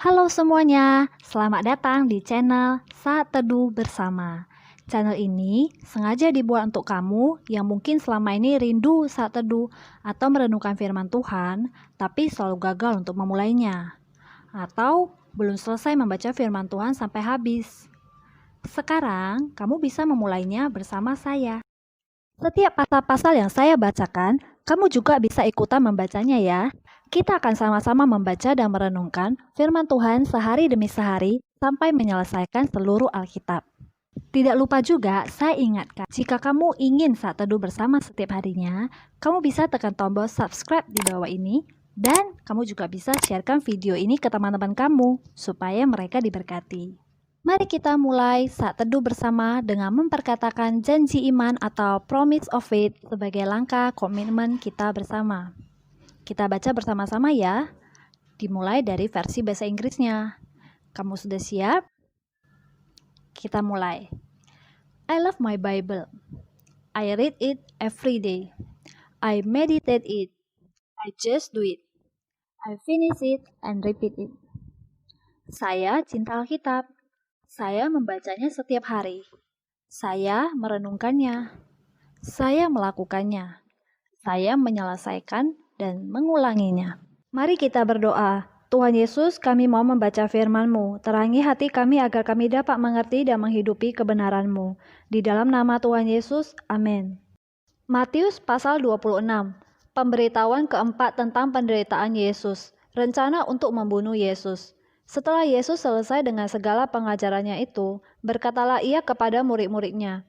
Halo semuanya, selamat datang di channel Saat Teduh Bersama. Channel ini sengaja dibuat untuk kamu yang mungkin selama ini rindu saat teduh atau merenungkan firman Tuhan, tapi selalu gagal untuk memulainya. Atau belum selesai membaca firman Tuhan sampai habis. Sekarang, kamu bisa memulainya bersama saya. Setiap pasal-pasal yang saya bacakan, kamu juga bisa ikutan membacanya ya. Kita akan sama-sama membaca dan merenungkan firman Tuhan sehari demi sehari sampai menyelesaikan seluruh Alkitab. Tidak lupa juga, saya ingatkan, jika kamu ingin saat teduh bersama setiap harinya, kamu bisa tekan tombol subscribe di bawah ini, dan kamu juga bisa sharekan video ini ke teman-teman kamu, supaya mereka diberkati. Mari kita mulai saat teduh bersama dengan memperkatakan janji iman atau promise of faith sebagai langkah komitmen kita bersama. Kita baca bersama-sama ya. Dimulai dari versi bahasa Inggrisnya. Kamu sudah siap? Kita mulai. I love my Bible. I read it every day. I meditate it. I just do it. I finish it and repeat it. Saya cinta Alkitab. Saya membacanya setiap hari. Saya merenungkannya. Saya melakukannya. Saya menyelesaikan dan mengulanginya. Mari kita berdoa. Tuhan Yesus, kami mau membaca firman-Mu. Terangi hati kami agar kami dapat mengerti dan menghidupi kebenaran-Mu. Di dalam nama Tuhan Yesus, amin. Matius pasal 26. Pemberitahuan keempat tentang penderitaan Yesus. Rencana untuk membunuh Yesus. Setelah Yesus selesai dengan segala pengajarannya itu, berkatalah ia kepada murid-muridnya,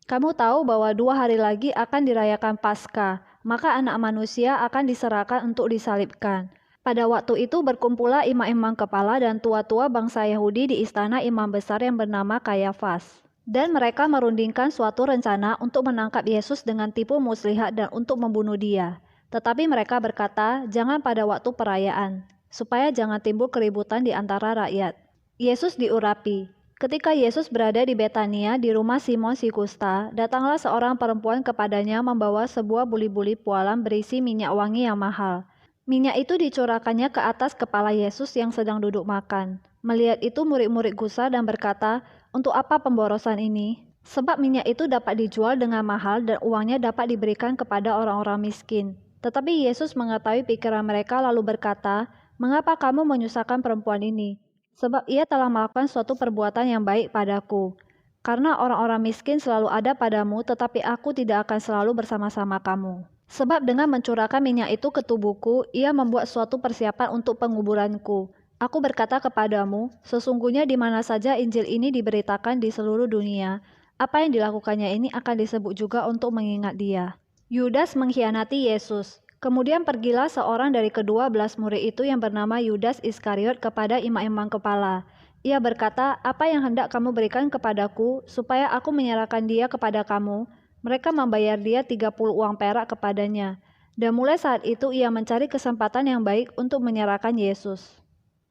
"Kamu tahu bahwa 2 hari lagi akan dirayakan Paskah, maka Anak Manusia akan diserahkan untuk disalibkan." Pada waktu itu berkumpullah imam-imam kepala dan tua-tua bangsa Yahudi di istana imam besar yang bernama Kayafas. Dan mereka merundingkan suatu rencana untuk menangkap Yesus dengan tipu muslihat dan untuk membunuh dia. Tetapi mereka berkata, jangan pada waktu perayaan, supaya jangan timbul keributan di antara rakyat. Yesus diurapi. Ketika Yesus berada di Betania di rumah Simon si Kusta, datanglah seorang perempuan kepadanya membawa sebuah buli-buli pualam berisi minyak wangi yang mahal. Minyak itu dicurahkannya ke atas kepala Yesus yang sedang duduk makan. Melihat itu murid-murid gusar dan berkata, untuk apa pemborosan ini? Sebab minyak itu dapat dijual dengan mahal dan uangnya dapat diberikan kepada orang-orang miskin. Tetapi Yesus mengetahui pikiran mereka lalu berkata, "Mengapa kamu menyusahkan perempuan ini? Sebab ia telah melakukan suatu perbuatan yang baik padaku. Karena orang-orang miskin selalu ada padamu, tetapi aku tidak akan selalu bersama-sama kamu. Sebab dengan mencurahkan minyak itu ke tubuhku, ia membuat suatu persiapan untuk penguburanku. Aku berkata kepadamu, sesungguhnya di mana saja Injil ini diberitakan di seluruh dunia, apa yang dilakukannya ini akan disebut juga untuk mengingat dia." Yudas mengkhianati Yesus. Kemudian pergilah seorang dari ke-12 murid itu yang bernama Yudas Iskariot kepada imam-imam kepala. Ia berkata, "Apa yang hendak kamu berikan kepadaku, supaya aku menyerahkan dia kepada kamu?" Mereka membayar dia 30 uang perak kepadanya. Dan mulai saat itu ia mencari kesempatan yang baik untuk menyerahkan Yesus.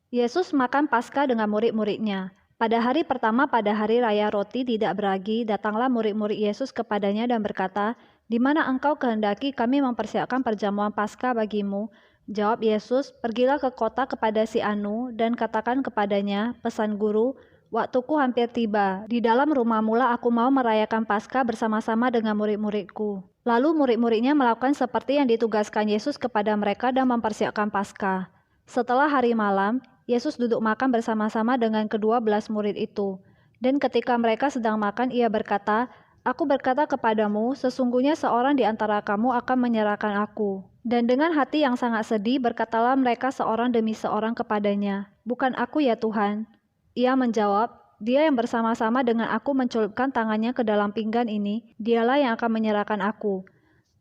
Yesus makan Paskah dengan murid-muridnya. Pada hari pertama pada hari raya roti tidak beragi, datanglah murid-murid Yesus kepadanya dan berkata, "Di mana engkau kehendaki kami mempersiapkan perjamuan Paskah bagimu?" Jawab Yesus, "Pergilah ke kota kepada si Anu dan katakan kepadanya, pesan guru, waktuku hampir tiba. Di dalam rumah mula aku mau merayakan Paskah bersama-sama dengan murid-muridku." Lalu murid-muridnya melakukan seperti yang ditugaskan Yesus kepada mereka dan mempersiapkan Paskah. Setelah hari malam, Yesus duduk makan bersama-sama dengan ke-12 murid itu. Dan ketika mereka sedang makan, ia berkata, "Aku berkata kepadamu, sesungguhnya seorang di antara kamu akan menyerahkan aku." Dan dengan hati yang sangat sedih, berkatalah mereka seorang demi seorang kepadanya, "Bukan aku ya Tuhan." Ia menjawab, "Dia yang bersama-sama dengan aku mencelupkan tangannya ke dalam pinggan ini, dialah yang akan menyerahkan aku.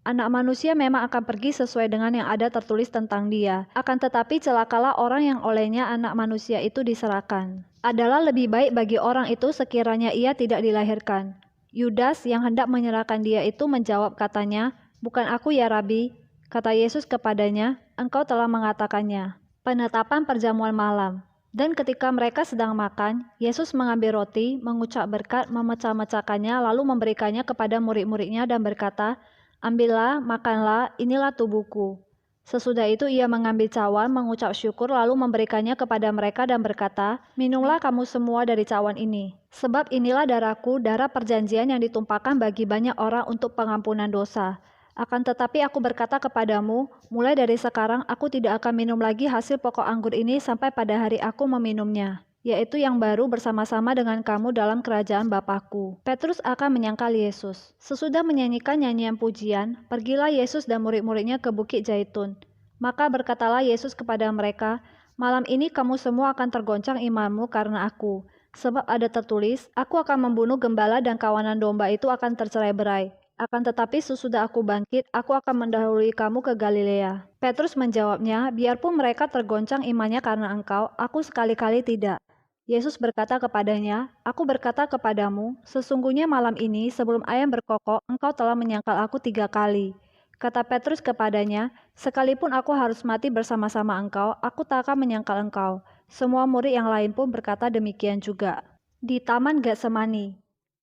Anak manusia memang akan pergi sesuai dengan yang ada tertulis tentang dia. Akan tetapi celakalah orang yang olehnya anak manusia itu diserahkan. Adalah lebih baik bagi orang itu sekiranya ia tidak dilahirkan." Yudas yang hendak menyerahkan dia itu menjawab katanya, "Bukan aku ya Rabi." Kata Yesus kepadanya, "Engkau telah mengatakannya." Penetapan perjamuan malam. Dan ketika mereka sedang makan, Yesus mengambil roti, mengucap berkat, memecah-mecahkannya, lalu memberikannya kepada murid-muridnya dan berkata, "Ambillah, makanlah, inilah tubuhku." Sesudah itu ia mengambil cawan, mengucap syukur lalu memberikannya kepada mereka dan berkata, "Minumlah kamu semua dari cawan ini. Sebab inilah darahku, darah perjanjian yang ditumpahkan bagi banyak orang untuk pengampunan dosa. Akan tetapi aku berkata kepadamu, mulai dari sekarang aku tidak akan minum lagi hasil pokok anggur ini sampai pada hari aku meminumnya, yaitu yang baru bersama-sama dengan kamu dalam kerajaan Bapakku." Petrus akan menyangkal Yesus. Sesudah menyanyikan nyanyian pujian, pergilah Yesus dan murid-muridnya ke Bukit Zaitun. Maka berkatalah Yesus kepada mereka, "Malam ini kamu semua akan tergoncang imanmu karena aku. Sebab ada tertulis, aku akan membunuh gembala dan kawanan domba itu akan tercerai-berai. Akan tetapi sesudah aku bangkit, aku akan mendahului kamu ke Galilea." Petrus menjawabnya, "Biarpun mereka tergoncang imannya karena engkau, aku sekali-kali tidak." Yesus berkata kepadanya, "Aku berkata kepadamu, sesungguhnya malam ini sebelum ayam berkokok, engkau telah menyangkal aku 3 kali." Kata Petrus kepadanya, "Sekalipun aku harus mati bersama-sama engkau, aku tak akan menyangkal engkau." Semua murid yang lain pun berkata demikian juga. Di Taman Getsemani.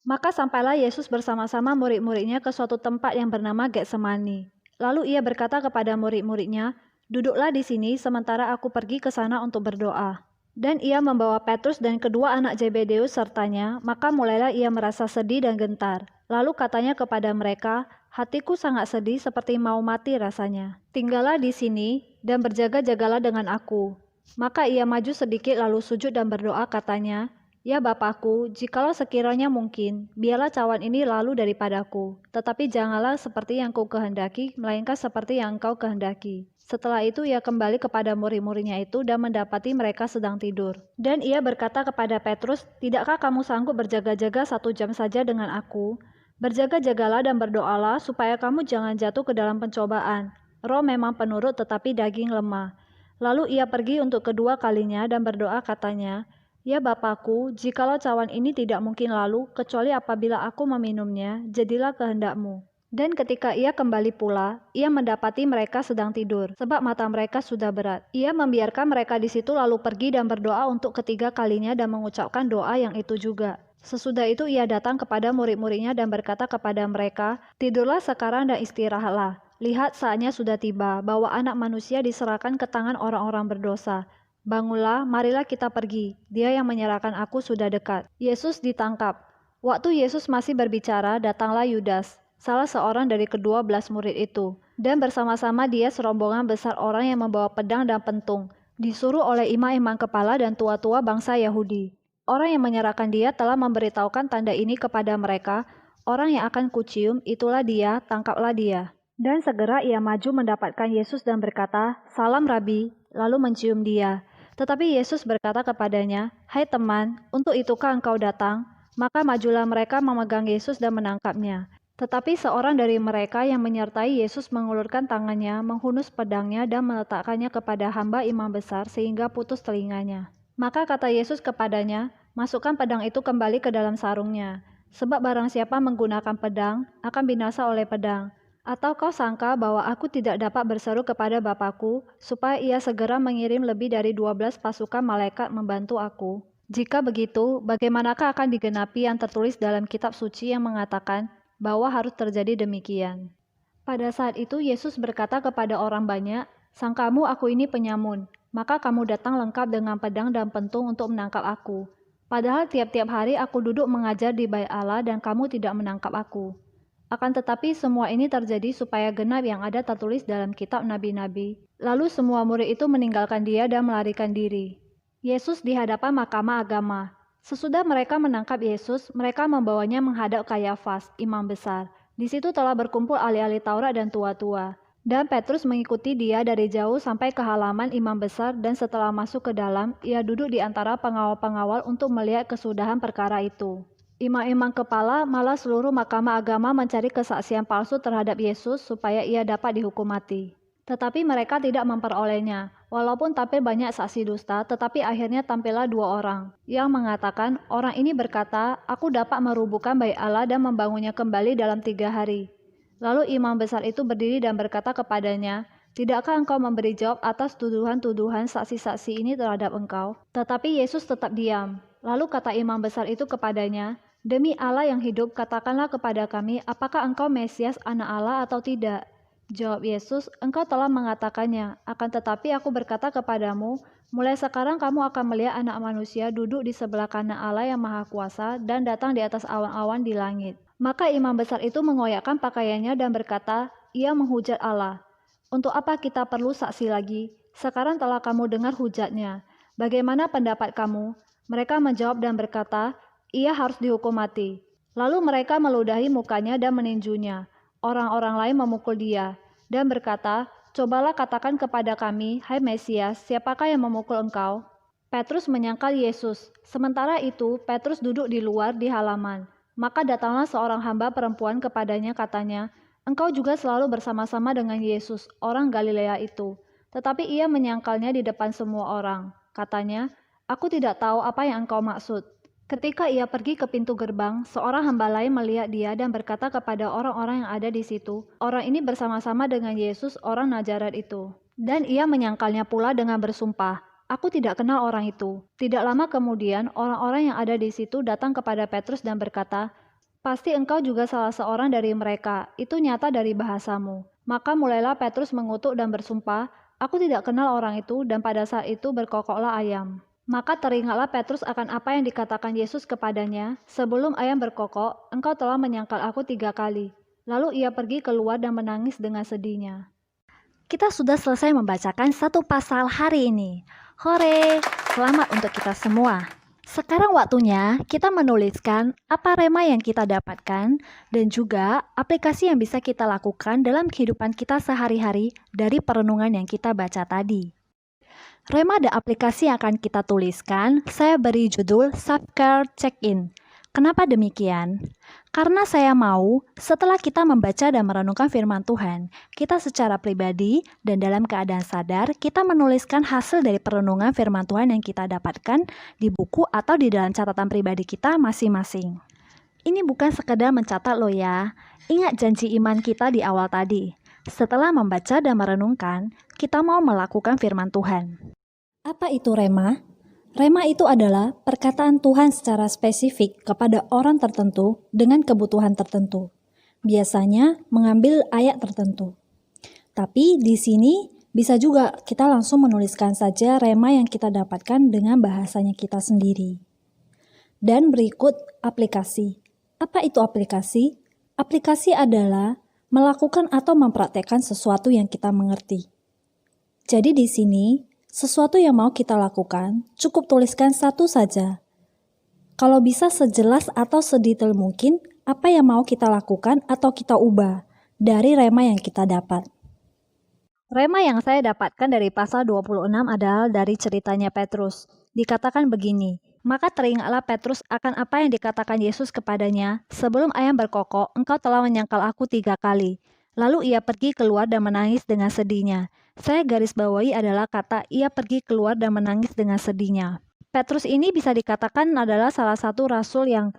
Maka sampailah Yesus bersama-sama murid-muridnya ke suatu tempat yang bernama Getsemani. Lalu ia berkata kepada murid-muridnya, "Duduklah di sini sementara aku pergi ke sana untuk berdoa." Dan ia membawa Petrus dan kedua anak Zebedeus sertanya, maka mulailah ia merasa sedih dan gentar. Lalu katanya kepada mereka, "Hatiku sangat sedih seperti mau mati rasanya. Tinggallah di sini dan berjaga-jagalah dengan aku." Maka ia maju sedikit lalu sujud dan berdoa katanya, "Ya Bapakku, jikalau sekiranya mungkin, biarlah cawan ini lalu daripadaku. Tetapi janganlah seperti yang ku kehendaki, melainkan seperti yang engkau kehendaki." Setelah itu ia kembali kepada murid-muridnya itu dan mendapati mereka sedang tidur. Dan ia berkata kepada Petrus, "Tidakkah kamu sanggup berjaga-jaga 1 jam saja dengan aku? Berjaga-jagalah dan berdoalah supaya kamu jangan jatuh ke dalam pencobaan. Roh memang penurut tetapi daging lemah." Lalu ia pergi untuk kedua kalinya dan berdoa katanya, "Ya Bapakku, jikalau cawan ini tidak mungkin lalu, kecuali apabila aku meminumnya, jadilah kehendak-Mu." Dan ketika ia kembali pula, ia mendapati mereka sedang tidur, sebab mata mereka sudah berat. Ia membiarkan mereka di situ lalu pergi dan berdoa untuk ketiga kalinya dan mengucapkan doa yang itu juga. Sesudah itu ia datang kepada murid-muridnya dan berkata kepada mereka, "Tidurlah sekarang dan istirahatlah. Lihat saatnya sudah tiba, bahwa anak manusia diserahkan ke tangan orang-orang berdosa. Bangunlah, marilah kita pergi. Dia yang menyerahkan aku sudah dekat." Yesus ditangkap. Waktu Yesus masih berbicara, datanglah Yudas, salah seorang dari ke-12 murid itu. Dan bersama-sama dia serombongan besar orang yang membawa pedang dan pentung, disuruh oleh imam-imam kepala dan tua-tua bangsa Yahudi. Orang yang menyerahkan dia telah memberitahukan tanda ini kepada mereka, "Orang yang akan kucium, itulah dia, tangkaplah dia." Dan segera ia maju mendapatkan Yesus dan berkata, "Salam Rabi," lalu mencium dia. Tetapi Yesus berkata kepadanya, "Hai teman, untuk itukah engkau datang?" Maka majulah mereka memegang Yesus dan menangkapnya. Tetapi seorang dari mereka yang menyertai Yesus mengulurkan tangannya, menghunus pedangnya dan meletakkannya kepada hamba imam besar sehingga putus telinganya. Maka kata Yesus kepadanya, "Masukkan pedang itu kembali ke dalam sarungnya. Sebab barang siapa menggunakan pedang, akan binasa oleh pedang. Atau kau sangka bahwa aku tidak dapat berseru kepada Bapakku, supaya ia segera mengirim lebih dari 12 pasukan malaikat membantu aku? Jika begitu, bagaimanakah akan digenapi yang tertulis dalam kitab suci yang mengatakan bahwa harus terjadi demikian?" Pada saat itu Yesus berkata kepada orang banyak, "Sangkamu aku ini penyamun, maka kamu datang lengkap dengan pedang dan pentung untuk menangkap aku. Padahal tiap-tiap hari aku duduk mengajar di Bait Allah dan kamu tidak menangkap aku. Akan tetapi semua ini terjadi supaya genap yang ada tertulis dalam kitab nabi-nabi." Lalu semua murid itu meninggalkan dia dan melarikan diri. Yesus di hadapan mahkamah agama. Sesudah mereka menangkap Yesus, mereka membawanya menghadap Kayafas, imam besar. Di situ telah berkumpul ahli-ahli Taurat dan tua-tua. Dan Petrus mengikuti dia dari jauh sampai ke halaman imam besar dan setelah masuk ke dalam, ia duduk di antara pengawal-pengawal untuk melihat kesudahan perkara itu. Imam-imam kepala malah seluruh mahkamah agama mencari kesaksian palsu terhadap Yesus supaya ia dapat dihukum mati. Tetapi mereka tidak memperolehnya. Walaupun tampil banyak saksi dusta, tetapi akhirnya tampillah 2 orang yang mengatakan, "Orang ini berkata, aku dapat merubuhkan Bait Allah dan membangunnya kembali dalam 3 hari." Lalu imam besar itu berdiri dan berkata kepadanya, "Tidakkah engkau memberi jawab atas tuduhan-tuduhan saksi-saksi ini terhadap engkau?" Tetapi Yesus tetap diam. Lalu kata imam besar itu kepadanya, "Demi Allah yang hidup, katakanlah kepada kami, apakah engkau Mesias, anak Allah atau tidak?" Jawab Yesus, "Engkau telah mengatakannya, akan tetapi aku berkata kepadamu, mulai sekarang kamu akan melihat Anak Manusia duduk di sebelah kanan Allah yang Maha Kuasa dan datang di atas awan-awan di langit." Maka imam besar itu mengoyakkan pakaiannya dan berkata, "Ia menghujat Allah. Untuk apa kita perlu saksi lagi? Sekarang telah kamu dengar hujatnya. Bagaimana pendapat kamu?" Mereka menjawab dan berkata, "Ia harus dihukum mati." Lalu mereka meludahi mukanya dan meninjunya. Orang-orang lain memukul dia dan berkata, "Cobalah katakan kepada kami, hai Mesias, siapakah yang memukul engkau?" Petrus menyangkal Yesus. Sementara itu, Petrus duduk di luar di halaman. Maka datanglah seorang hamba perempuan kepadanya, katanya, "Engkau juga selalu bersama-sama dengan Yesus, orang Galilea itu." Tetapi ia menyangkalnya di depan semua orang. Katanya, "Aku tidak tahu apa yang engkau maksud." Ketika ia pergi ke pintu gerbang, seorang hamba lain melihat dia dan berkata kepada orang-orang yang ada di situ, "Orang ini bersama-sama dengan Yesus, orang Nazaret itu." Dan ia menyangkalnya pula dengan bersumpah, "Aku tidak kenal orang itu." Tidak lama kemudian, orang-orang yang ada di situ datang kepada Petrus dan berkata, "Pasti engkau juga salah seorang dari mereka, itu nyata dari bahasamu." Maka mulailah Petrus mengutuk dan bersumpah, "Aku tidak kenal orang itu," dan pada saat itu berkokoklah ayam. Maka teringatlah Petrus akan apa yang dikatakan Yesus kepadanya, "Sebelum ayam berkokok, engkau telah menyangkal aku 3 kali." Lalu ia pergi keluar dan menangis dengan sedihnya. Kita sudah selesai membacakan satu pasal hari ini. Hore, selamat untuk kita semua. Sekarang waktunya kita menuliskan apa rema yang kita dapatkan dan juga aplikasi yang bisa kita lakukan dalam kehidupan kita sehari-hari dari perenungan yang kita baca tadi. Rema dan aplikasi yang akan kita tuliskan, saya beri judul Self-Care Check-in. Kenapa demikian? Karena saya mau setelah kita membaca dan merenungkan firman Tuhan, kita secara pribadi dan dalam keadaan sadar, kita menuliskan hasil dari perenungan firman Tuhan yang kita dapatkan di buku atau di dalam catatan pribadi kita masing-masing. Ini bukan sekedar mencatat loh ya. Ingat janji iman kita di awal tadi. Setelah membaca dan merenungkan, kita mau melakukan firman Tuhan. Apa itu rema? Rema itu adalah perkataan Tuhan secara spesifik kepada orang tertentu dengan kebutuhan tertentu. Biasanya mengambil ayat tertentu. Tapi di sini bisa juga kita langsung menuliskan saja rema yang kita dapatkan dengan bahasanya kita sendiri. Dan berikut aplikasi. Apa itu aplikasi? Aplikasi adalah melakukan atau mempraktekkan sesuatu yang kita mengerti. Jadi di sini, sesuatu yang mau kita lakukan, cukup tuliskan satu saja. Kalau bisa sejelas atau sedetail mungkin, apa yang mau kita lakukan atau kita ubah dari rema yang kita dapat. Rema yang saya dapatkan dari pasal 26 adalah dari ceritanya Petrus. Dikatakan begini, "Maka teringatlah Petrus akan apa yang dikatakan Yesus kepadanya, 'Sebelum ayam berkokok, engkau telah menyangkal aku 3 kali.' Lalu ia pergi keluar dan menangis dengan sedihnya." Saya garis bawahi adalah kata ia pergi keluar dan menangis dengan sedihnya. Petrus ini bisa dikatakan adalah salah satu rasul yang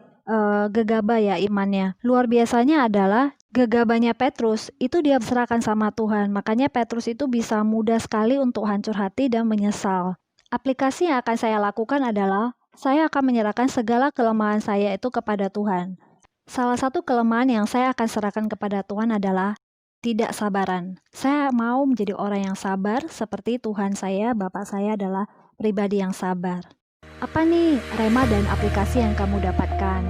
gegabah ya imannya. Luar biasanya adalah gegabahnya Petrus, itu dia serahkan sama Tuhan. Makanya Petrus itu bisa mudah sekali untuk hancur hati dan menyesal. Aplikasi yang akan saya lakukan adalah, saya akan menyerahkan segala kelemahan saya itu kepada Tuhan. Salah satu kelemahan yang saya akan serahkan kepada Tuhan adalah tidak sabaran. Saya mau menjadi orang yang sabar seperti Tuhan saya, Bapak saya adalah pribadi yang sabar. Apa nih rema dan aplikasi yang kamu dapatkan?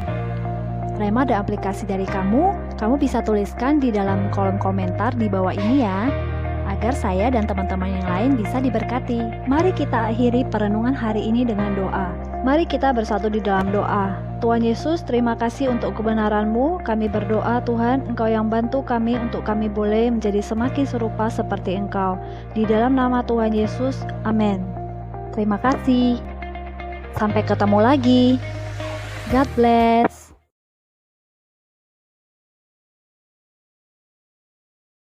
Rema dan aplikasi dari kamu bisa tuliskan di dalam kolom komentar di bawah ini ya, agar saya dan teman-teman yang lain bisa diberkati. Mari kita akhiri perenungan hari ini dengan doa. Mari kita bersatu di dalam doa. Tuhan Yesus, terima kasih untuk kebenaran-Mu. Kami berdoa, Tuhan, Engkau yang bantu kami untuk kami boleh menjadi semakin serupa seperti Engkau. Di dalam nama Tuhan Yesus, amin. Terima kasih. Sampai ketemu lagi. God bless.